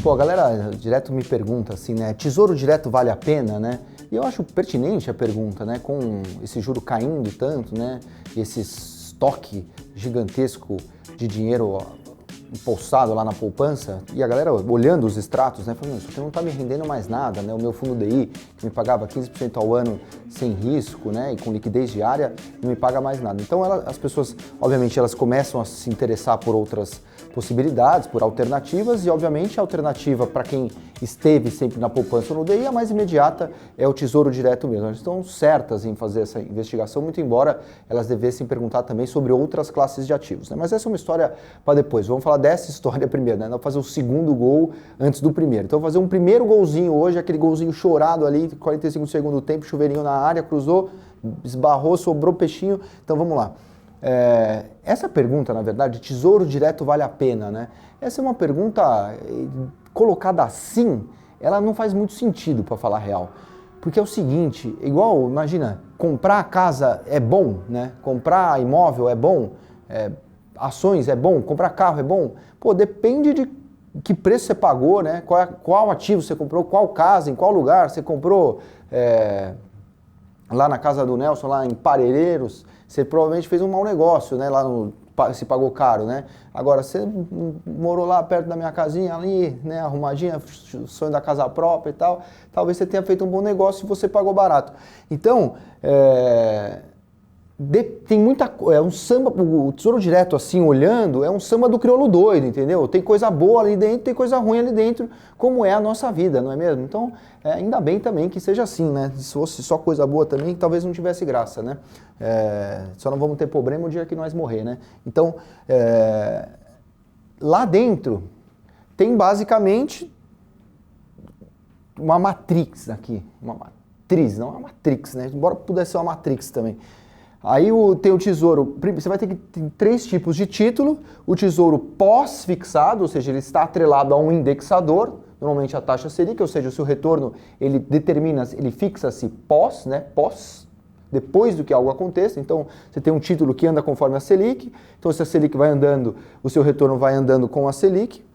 Pô, a galera direto me pergunta assim, né? Tesouro direto vale a pena, né? E eu acho pertinente a pergunta, né? Com esse juro caindo tanto, né? E esse estoque gigantesco de dinheiro empossado lá na poupança, e a galera olhando os extratos, né, falando, isso aqui não está me rendendo mais nada, né, o meu fundo DI, que me pagava 15% ao ano sem risco, né, e com liquidez diária, não me paga mais nada. Então as pessoas, obviamente, elas começam a se interessar por outras possibilidades, por alternativas, e obviamente a alternativa para quem esteve sempre na poupança ou no DI, a mais imediata é o Tesouro Direto mesmo. Elas estão certas em fazer essa investigação, muito embora elas devessem perguntar também sobre outras classes de ativos, né? Mas essa é uma história para depois. Vamos falar dessa história primeiro, né? Vamos fazer o segundo gol antes do primeiro. Então, vou fazer um primeiro golzinho hoje, aquele golzinho chorado ali, 45 do segundo tempo, chuveirinho na área, cruzou, esbarrou, sobrou peixinho. Então, vamos lá. Essa pergunta, na verdade, Tesouro Direto vale a pena, né? Essa é uma pergunta colocada assim, ela não faz muito sentido, para falar a real. Porque é o seguinte, igual, imagina, comprar casa é bom, né? Comprar imóvel é bom, ações é bom, comprar carro é bom. Pô, depende de que preço você pagou, né? Qual ativo você comprou, qual casa, em qual lugar você comprou. Lá na casa do Nelson, lá em Parelheiros, você provavelmente fez um mau negócio, né? Lá se pagou caro, né? Agora, você morou lá perto da minha casinha ali, né? Arrumadinha, sonho da casa própria e tal. Talvez você tenha feito um bom negócio e você pagou barato. Então, tem muita coisa, é um samba, o Tesouro Direto assim, olhando, é um samba do crioulo doido, entendeu? Tem coisa boa ali dentro, tem coisa ruim ali dentro, como é a nossa vida, não é mesmo? Então, ainda bem também que seja assim, né? Se fosse só coisa boa também, talvez não tivesse graça, né? Só não vamos ter problema o dia que nós morrer, né? Então, lá dentro, tem basicamente uma matrix aqui, uma matriz, não uma matrix, né? Embora pudesse ser uma matrix também. Aí tem o tesouro, você vai ter que ter 3 tipos de título, o tesouro pós-fixado, ou seja, ele está atrelado a um indexador, normalmente a taxa Selic, ou seja, o seu retorno, ele fixa-se pós, né, depois do que algo aconteça. Então, você tem um título que anda conforme a Selic, então se a Selic vai andando, o seu retorno vai andando com a Selic.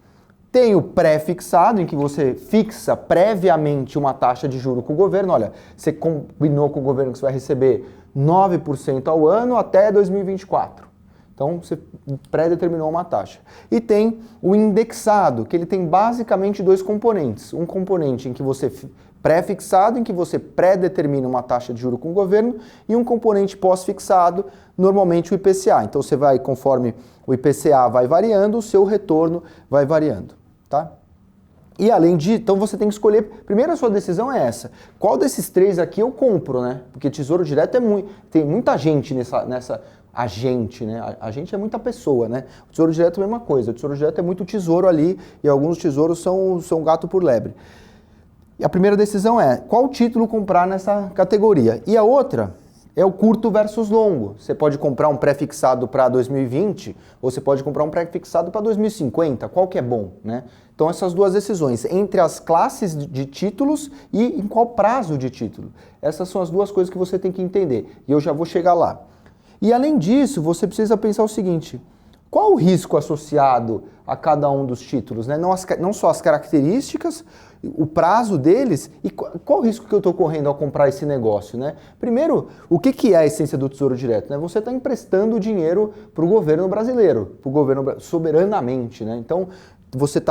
Tem o pré-fixado, em que você fixa previamente uma taxa de juros com o governo. Olha, você combinou com o governo que você vai receber 9% ao ano até 2024. Então, você pré-determinou uma taxa. E tem o indexado, que ele tem basicamente 2 componentes. Um componente em que você pré-fixado, em que você pré-determina uma taxa de juros com o governo, e um componente pós-fixado, normalmente o IPCA. Então, você vai, conforme o IPCA vai variando, o seu retorno vai variando, tá? E além disso, então você tem que escolher, primeiro a sua decisão é essa, qual desses 3 aqui eu compro, né? Porque Tesouro Direto tem muita gente nessa agente, né? Agente é muita pessoa, né? O Tesouro Direto é a mesma coisa, o Tesouro Direto é muito tesouro ali e alguns tesouros são gato por lebre. E a primeira decisão é qual título comprar nessa categoria. E a outra é o curto versus longo. Você pode comprar um pré-fixado para 2020 ou você pode comprar um pré-fixado para 2050. Qual que é bom, né? Então essas 2 decisões, entre as classes de títulos e em qual prazo de título. Essas são as 2 coisas que você tem que entender. E eu já vou chegar lá. E além disso, você precisa pensar o seguinte: qual o risco associado a cada um dos títulos, né? Não só as características, o prazo deles e qual o risco que eu estou correndo ao comprar esse negócio, né? Primeiro, o que é a essência do Tesouro Direto, né? Você está emprestando dinheiro para o governo brasileiro, para o governo soberanamente, né? Então, você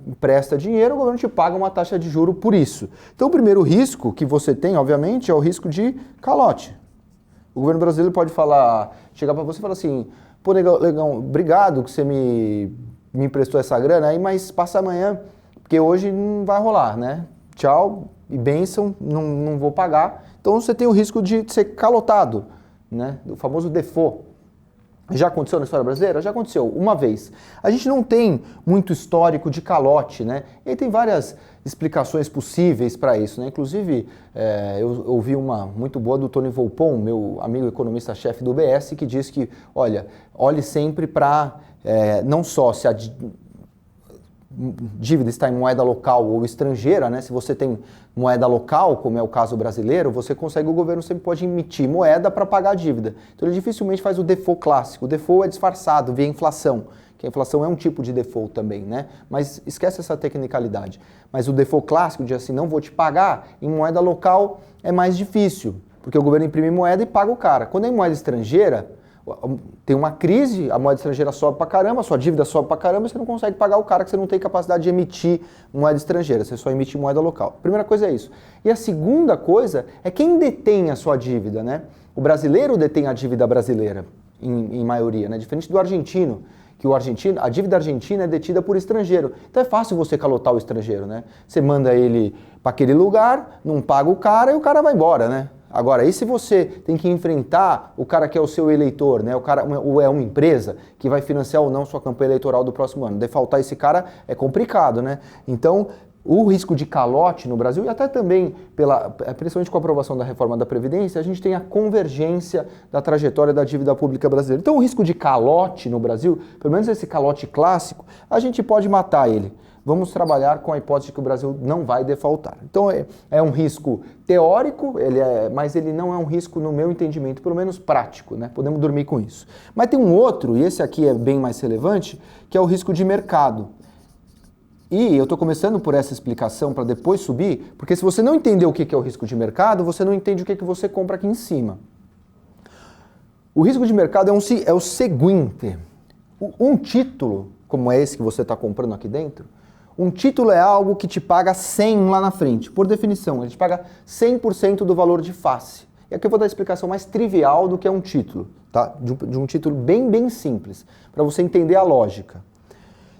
empresta dinheiro, o governo te paga uma taxa de juro por isso. Então, o primeiro risco que você tem, obviamente, é o risco de calote. O governo brasileiro pode chegar para você e falar assim: pô, legal, obrigado que você me emprestou essa grana aí, mas passa amanhã, porque hoje não vai rolar, né? Tchau e bênção, não vou pagar. Então você tem o risco de ser calotado, né? O famoso default. Já aconteceu na história brasileira? Já aconteceu uma vez. A gente não tem muito histórico de calote, né? E aí tem várias explicações possíveis para isso, né? Inclusive, eu ouvi uma muito boa do Tony Volpon, meu amigo economista-chefe do UBS, que diz que, olhe sempre para não só dívida está em moeda local ou estrangeira, né? Se você tem moeda local, como é o caso brasileiro, você consegue, o governo sempre pode emitir moeda para pagar a dívida. Então ele dificilmente faz o default clássico. O default é disfarçado via inflação, que a inflação é um tipo de default também, né? Mas esquece essa tecnicalidade. Mas o default clássico de assim, não vou te pagar, em moeda local é mais difícil, porque o governo imprime moeda e paga o cara. Quando é em moeda estrangeira, tem uma crise, a moeda estrangeira sobe pra caramba, a sua dívida sobe pra caramba, você não consegue pagar o cara que você não tem capacidade de emitir moeda estrangeira, você só emite moeda local. A primeira coisa é isso. E a segunda coisa é quem detém a sua dívida, né? O brasileiro detém a dívida brasileira, em maioria, né? Diferente do argentino, que a dívida argentina é detida por estrangeiro. Então é fácil você calotar o estrangeiro, né? Você manda ele para aquele lugar, não paga o cara e o cara vai embora, né? Agora, e se você tem que enfrentar o cara que é o seu eleitor, né? O cara ou é uma empresa que vai financiar ou não sua campanha eleitoral do próximo ano? Defaltar esse cara é complicado, né? Então, o risco de calote no Brasil, e até também, principalmente com a aprovação da reforma da Previdência, a gente tem a convergência da trajetória da dívida pública brasileira. Então, o risco de calote no Brasil, pelo menos esse calote clássico, a gente pode matar ele. Vamos trabalhar com a hipótese de que o Brasil não vai defaultar. Então é um risco teórico, mas ele não é um risco, no meu entendimento, pelo menos prático, né? Podemos dormir com isso. Mas tem um outro, e esse aqui é bem mais relevante, que é o risco de mercado. E eu estou começando por essa explicação para depois subir, porque se você não entender o que é o risco de mercado, você não entende o que você compra aqui em cima. O risco de mercado é o seguinte: um título, como é esse que você está comprando aqui dentro, um título é algo que te paga 100 lá na frente. Por definição, ele te paga 100% do valor de face. E aqui eu vou dar a explicação mais trivial do que é um título, tá? De um título bem simples, para você entender a lógica.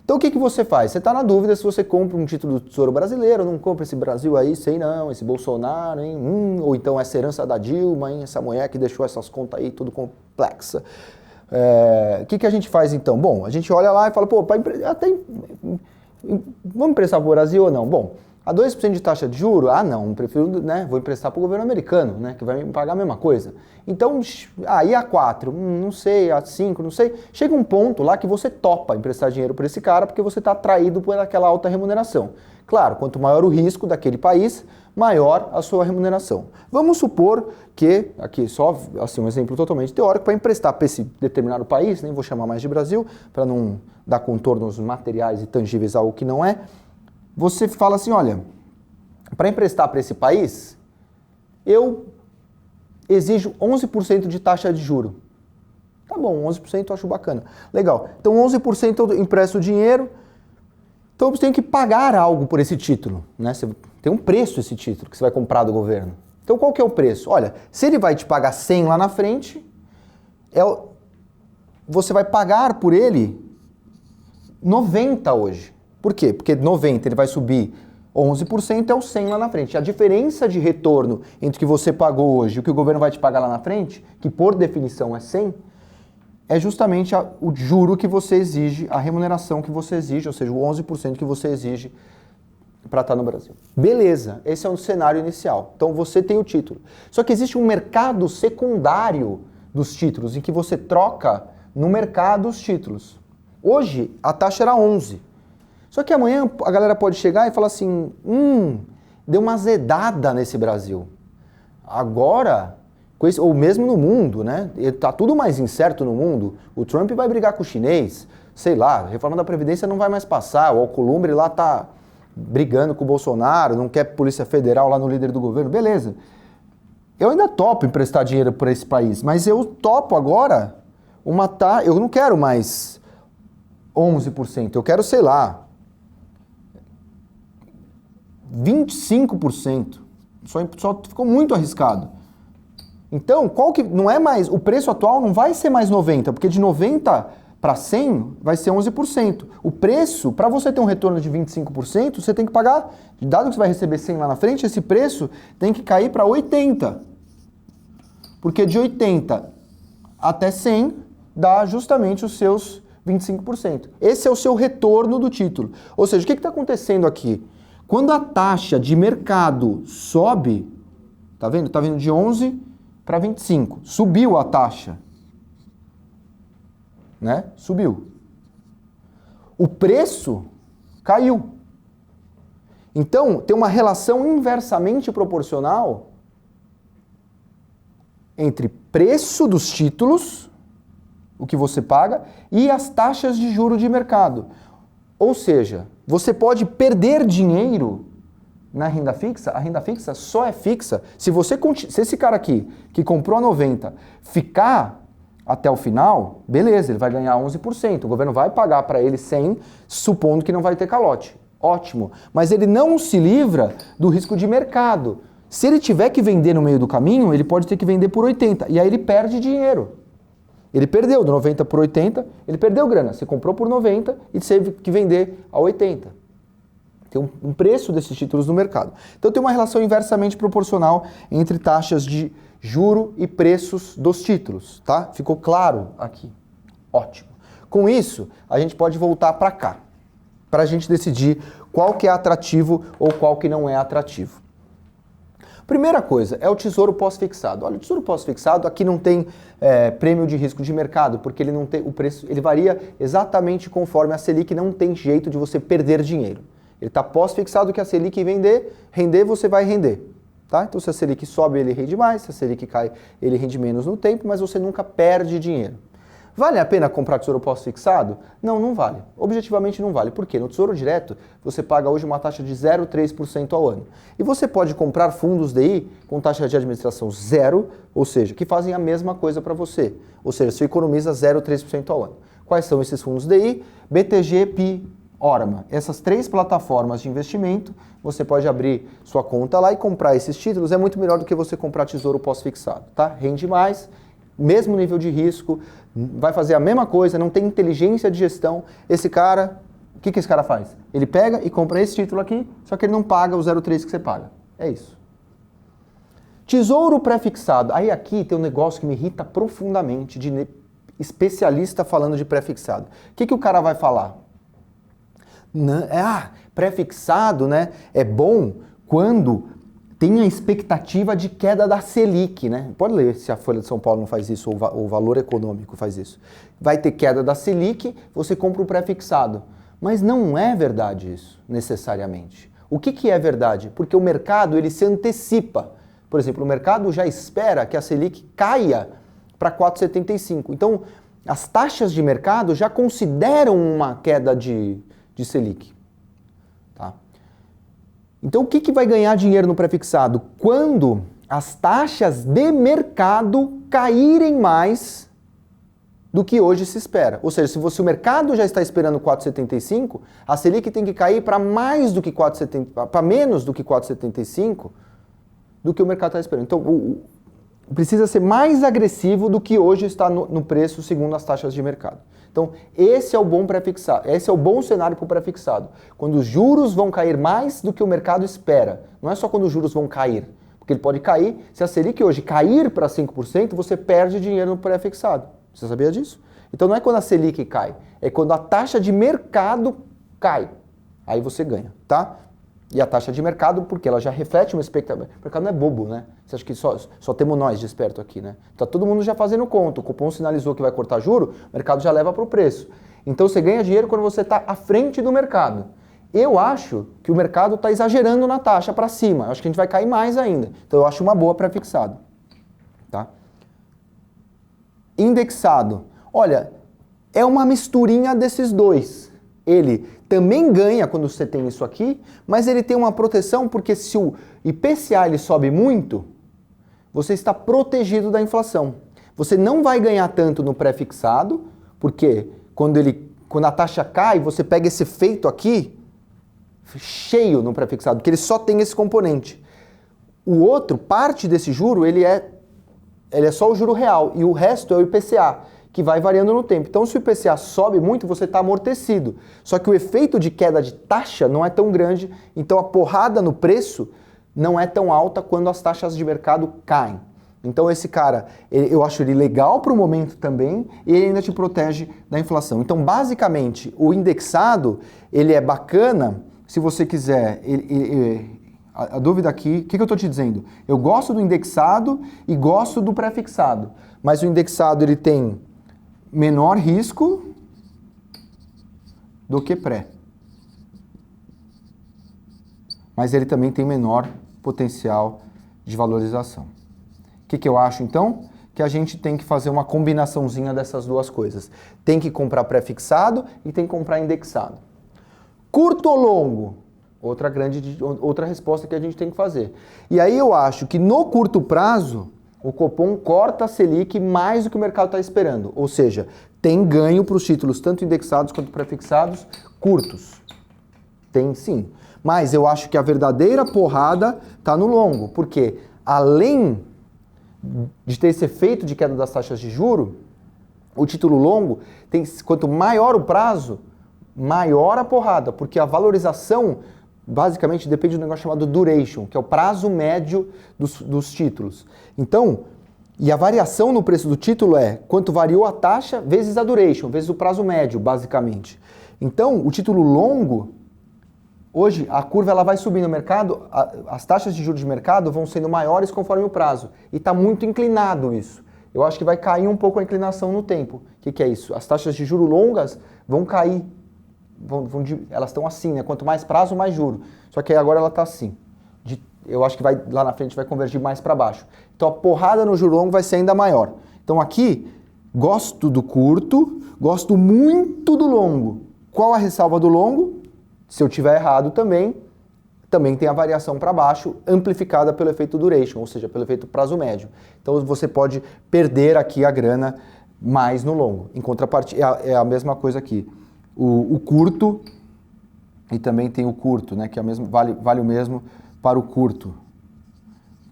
Então o que você faz? Você está na dúvida se você compra um título do Tesouro Brasileiro, não compra esse Brasil aí, sei não, esse Bolsonaro, hein? Ou então essa herança da Dilma, hein? Essa mulher que deixou essas contas aí tudo complexa. O que a gente faz então? Bom, a gente olha lá e fala, pô, vamos emprestar para o Brasil ou não? Bom, a 2% de taxa de juro? Ah, não, prefiro, né, vou emprestar para o governo americano, né, que vai me pagar a mesma coisa. Então, e a 4? Não sei, a 5, não sei. Chega um ponto lá que você topa emprestar dinheiro para esse cara porque você está atraído por aquela alta remuneração. Claro, quanto maior o risco daquele país, maior a sua remuneração. Vamos supor que, aqui só assim, um exemplo totalmente teórico, para emprestar para esse determinado país, nem vou chamar mais de Brasil, para não dar contornos materiais e tangíveis a algo que não é, você fala assim, olha, para emprestar para esse país, eu exijo 11% de taxa de juro. Tá bom, 11% eu acho bacana. Legal, então 11% eu empresto o dinheiro, então você tem que pagar algo por esse título, né? Tem um preço esse título que você vai comprar do governo. Então qual que é o preço? Olha, se ele vai te pagar 100 lá na frente, você vai pagar por ele 90 hoje. Por quê? Porque 90 ele vai subir 11%, é o 100 lá na frente. A diferença de retorno entre o que você pagou hoje e o que o governo vai te pagar lá na frente, que por definição é 100, é justamente o juro que você exige, a remuneração que você exige, ou seja, o 11% que você exige para estar no Brasil. Beleza, esse é o cenário inicial. Então você tem o título. Só que existe um mercado secundário dos títulos, em que você troca no mercado os títulos. Hoje a taxa era 11. Só que amanhã a galera pode chegar e falar assim, deu uma azedada nesse Brasil. Agora, ou mesmo no mundo, né? Tá tudo mais incerto no mundo. O Trump vai brigar com o chinês, sei lá, a reforma da Previdência não vai mais passar, o Alcolumbre lá tá brigando com o Bolsonaro, não quer Polícia Federal lá no líder do governo, beleza. Eu ainda topo emprestar dinheiro para esse país, mas eu topo agora eu não quero mais 11%, eu quero, sei lá, 25%. Só ficou muito arriscado. Então, não é mais, o preço atual não vai ser mais 90, porque de 90 para 100 vai ser 11%. O preço, para você ter um retorno de 25%, você tem que pagar, dado que você vai receber 100 lá na frente, esse preço tem que cair para 80. Porque de 80 até 100 dá justamente os seus 25%. Esse é o seu retorno do título. Ou seja, o que está acontecendo aqui? Quando a taxa de mercado sobe, tá vendo? Tá vindo de 11 para 25. Subiu a taxa. Né? Subiu. O preço Caiu. Então, tem uma relação inversamente proporcional entre preço dos títulos, o que você paga, e as taxas de juros de mercado. Ou seja, você pode perder dinheiro na renda fixa. A renda fixa só é fixa se esse cara aqui, que comprou a 90, ficar até o final, beleza, ele vai ganhar 11%. O governo vai pagar para ele 100, supondo que não vai ter calote. Ótimo. Mas ele não se livra do risco de mercado. Se ele tiver que vender no meio do caminho, ele pode ter que vender por 80. E aí ele perde dinheiro. Ele perdeu do 90 por 80, ele perdeu grana. Você comprou por 90 e teve que vender a 80. Tem um preço desses títulos no mercado. Então tem uma relação inversamente proporcional entre taxas de juro e preços dos títulos, tá? Ficou claro aqui? Ótimo. Com isso, a gente pode voltar para cá, para a gente decidir qual que é atrativo ou qual que não é atrativo. Primeira coisa é o tesouro pós-fixado. Olha, o tesouro pós-fixado aqui não tem prêmio de risco de mercado, porque ele não tem o preço, ele varia exatamente conforme a Selic, não tem jeito de você perder dinheiro. Ele está pós-fixado que a Selic render, você vai render. Tá? Então se a Selic sobe, ele rende mais, se a Selic cai, ele rende menos no tempo, mas você nunca perde dinheiro. Vale a pena comprar tesouro pós-fixado? Não, não vale. Objetivamente não vale. Por quê? No Tesouro Direto, você paga hoje uma taxa de 0,3% ao ano. E você pode comprar fundos DI com taxa de administração zero, ou seja, que fazem a mesma coisa para você. Ou seja, você economiza 0,3% ao ano. Quais são esses fundos DI? BTG, PI, Orama. Essas três plataformas de investimento, você pode abrir sua conta lá e comprar esses títulos. É muito melhor do que você comprar tesouro pós-fixado, tá? Rende mais, mesmo nível de risco, vai fazer a mesma coisa, não tem inteligência de gestão. Esse cara, o que esse cara faz? Ele pega e compra esse título aqui, só que ele não paga o 0,3 que você paga. É isso. Tesouro pré-fixado. Aí aqui tem um negócio que me irrita profundamente de especialista falando de pré-fixado. O que o cara vai falar? Pré-fixado, né, é bom quando tem a expectativa de queda da Selic, né? Pode ler se a Folha de São Paulo não faz isso ou o Valor Econômico faz isso. Vai ter queda da Selic, você compra o pré-fixado. Mas não é verdade isso, necessariamente. O que é verdade? Porque o mercado ele se antecipa. Por exemplo, o mercado já espera que a Selic caia para 4,75. Então, as taxas de mercado já consideram uma queda de Selic. Tá? Então, o que vai ganhar dinheiro no pré-fixado? Quando as taxas de mercado caírem mais do que hoje se espera. Ou seja, se o mercado já está esperando 4,75, a Selic tem que cair para mais do que 4,75, para menos do que 4,75 do que o mercado está esperando. Então, precisa ser mais agressivo do que hoje está no preço segundo as taxas de mercado. Então, esse é o bom pré-fixado, esse é o bom cenário para o pré-fixado. Quando os juros vão cair mais do que o mercado espera. Não é só quando os juros vão cair, porque ele pode cair. Se a Selic hoje cair para 5%, você perde dinheiro no pré-fixado. Você sabia disso? Então não é quando a Selic cai, é quando a taxa de mercado cai. Aí você ganha, tá? E a taxa de mercado, porque ela já reflete uma expectativa. O mercado não é bobo, né? Você acha que só temos nós de esperto aqui, né? Tá todo mundo já fazendo conta. O cupom sinalizou que vai cortar juro, o mercado já leva para o preço. Então você ganha dinheiro quando você está à frente do mercado. Eu acho que o mercado está exagerando na taxa para cima. Eu acho que a gente vai cair mais ainda. Então eu acho uma boa pré-fixado. Tá? Indexado. Olha, é uma misturinha desses dois. Ele também ganha quando você tem isso aqui, mas ele tem uma proteção porque se o IPCA ele sobe muito, você está protegido da inflação. Você não vai ganhar tanto no pré-fixado, porque quando a taxa cai, você pega esse efeito aqui cheio no pré-fixado, porque ele só tem esse componente. O outro, parte desse juro, ele é só o juro real e o resto é o IPCA, que vai variando no tempo. Então, se o IPCA sobe muito, você está amortecido. Só que o efeito de queda de taxa não é tão grande, então a porrada no preço não é tão alta quando as taxas de mercado caem. Então, esse cara, eu acho ele legal para o momento também e ele ainda te protege da inflação. Então, basicamente, o indexado, ele é bacana se você quiser. A dúvida aqui, o que eu estou te dizendo? Eu gosto do indexado e gosto do pré-fixado, mas o indexado ele tem menor risco do que pré. mas ele também tem menor potencial de valorização. O que eu acho, então? Que a gente tem que fazer uma combinaçãozinha dessas duas coisas. Tem que comprar pré-fixado e tem que comprar indexado. Curto ou longo? Outra resposta que a gente tem que fazer. E aí eu acho que no curto prazo, o Copom corta a Selic mais do que o mercado está esperando. Ou seja, tem ganho para os títulos tanto indexados quanto pré-fixados curtos. Tem sim. Mas eu acho que a verdadeira porrada está no longo. Porque além de ter esse efeito de queda das taxas de juro, o título longo, quanto maior o prazo, maior a porrada. Porque a valorização basicamente depende do negócio chamado duration, que é o prazo médio dos títulos. Então, e a variação no preço do título é quanto variou a taxa vezes a duration, vezes o prazo médio, basicamente. Então, o título longo, hoje a curva ela vai subindo no mercado, as taxas de juros de mercado vão sendo maiores conforme o prazo. E está muito inclinado isso. Eu acho que vai cair um pouco a inclinação no tempo. O que é isso? As taxas de juros longas vão cair. Elas estão assim, né? Quanto mais prazo, mais juro. Só que aí agora ela está assim. Eu acho que lá na frente vai convergir mais para baixo. Então a porrada no juro longo vai ser ainda maior. Então aqui, gosto do curto, gosto muito do longo. Qual a ressalva do longo? Se eu tiver errado também tem a variação para baixo, amplificada pelo efeito duration, ou seja, pelo efeito prazo médio. Então você pode perder aqui a grana mais no longo. Em contrapartida, é a mesma coisa aqui. O curto, e também tem o curto, né, que é vale o mesmo para o curto,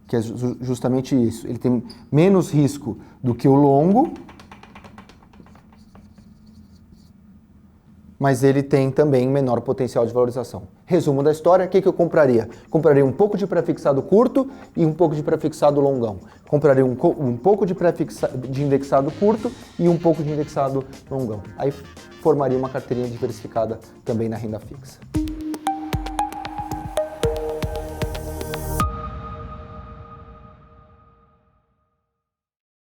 que é justamente isso. Ele tem menos risco do que o longo, mas ele tem também menor potencial de valorização. Resumo da história, o que eu compraria? Compraria um pouco de pré-fixado curto e um pouco de pré-fixado longão. Compraria um pouco de indexado curto e um pouco de indexado longão. Aí formaria uma carteirinha diversificada também na renda fixa.